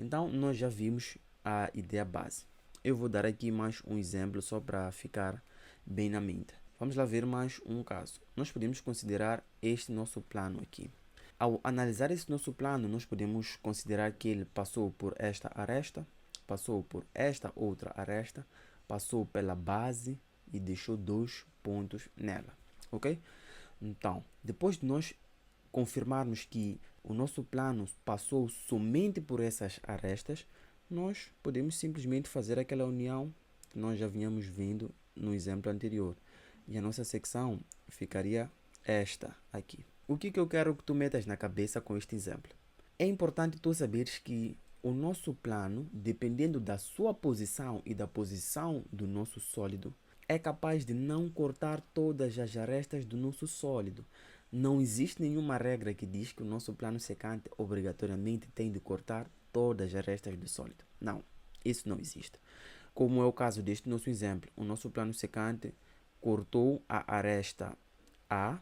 Então, nós já vimos a ideia base. Eu vou dar aqui mais um exemplo só para ficar bem na mente. Vamos lá ver mais um caso. Nós podemos considerar este nosso plano aqui. Ao analisar esse nosso plano, nós podemos considerar que ele passou por esta aresta, passou por esta outra aresta, passou pela base e deixou 2 pontos nela, ok? Então, depois de nós confirmarmos que o nosso plano passou somente por essas arestas, nós podemos simplesmente fazer aquela união que nós já vínhamos vendo no exemplo anterior. E a nossa secção ficaria esta aqui. O que eu quero que tu metas na cabeça com este exemplo? É importante tu saberes que o nosso plano, dependendo da sua posição e da posição do nosso sólido, é capaz de não cortar todas as arestas do nosso sólido. Não existe nenhuma regra que diz que o nosso plano secante obrigatoriamente tem de cortar todas as arestas do sólido. Não, isso não existe. Como é o caso deste nosso exemplo, o nosso plano secante cortou a aresta A,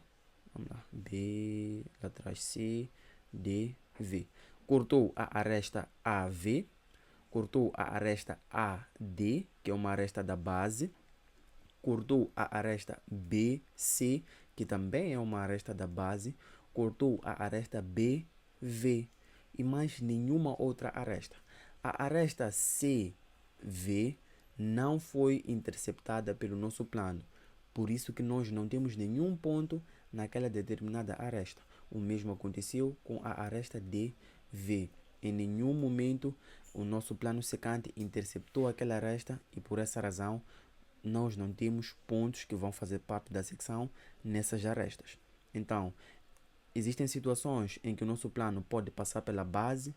vamos lá, B, lá atrás C, D, V. Cortou a aresta AV, cortou a aresta AD, que é uma aresta da base, cortou a aresta BC, que também é uma aresta da base, cortou a aresta BV e mais nenhuma outra aresta. A aresta CV não foi interceptada pelo nosso plano, por isso que nós não temos nenhum ponto naquela determinada aresta. O mesmo aconteceu com a aresta DV. Em nenhum momento o nosso plano secante interceptou aquela aresta e por essa razão nós não temos pontos que vão fazer parte da secção nessas arestas. Então, existem situações em que o nosso plano pode passar pela base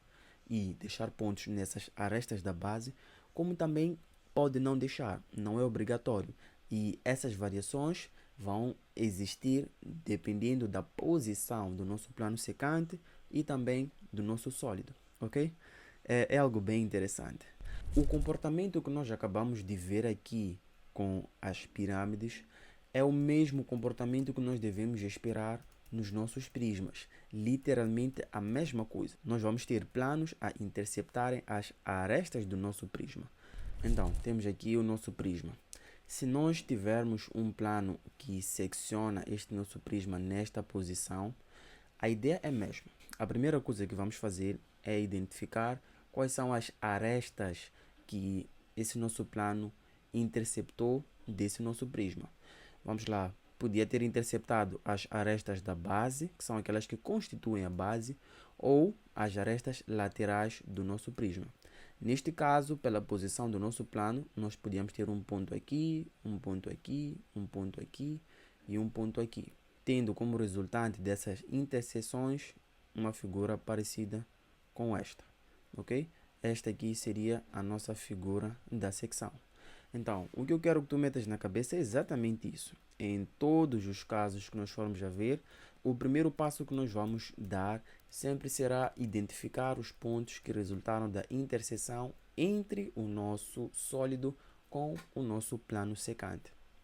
e deixar pontos nessas arestas da base, como também pode não deixar, não é obrigatório. E essas variações vão existir dependendo da posição do nosso plano secante e também do nosso sólido, ok? É algo bem interessante. O comportamento que nós acabamos de ver aqui com as pirâmides é o mesmo comportamento que nós devemos esperar nos nossos prismas. Literalmente a mesma coisa. Nós vamos ter planos a interceptarem as arestas do nosso prisma. Então, temos aqui o nosso prisma. Se nós tivermos um plano que secciona este nosso prisma nesta posição, a ideia é a mesma. A primeira coisa que vamos fazer é identificar quais são as arestas que esse nosso plano interceptou desse nosso prisma. Vamos lá, podia ter interceptado as arestas da base, que são aquelas que constituem a base, ou as arestas laterais do nosso prisma. Neste caso, pela posição do nosso plano, nós podíamos ter um ponto aqui, um ponto aqui, um ponto aqui e um ponto aqui, tendo como resultante dessas interseções uma figura parecida com esta, ok? Esta aqui seria a nossa figura da secção. Então, o que eu quero que tu metas na cabeça é exatamente isso. Em todos os casos que nós formos a ver, o primeiro passo que nós vamos dar sempre será identificar os pontos que resultaram da interseção entre o nosso sólido com o nosso plano secante.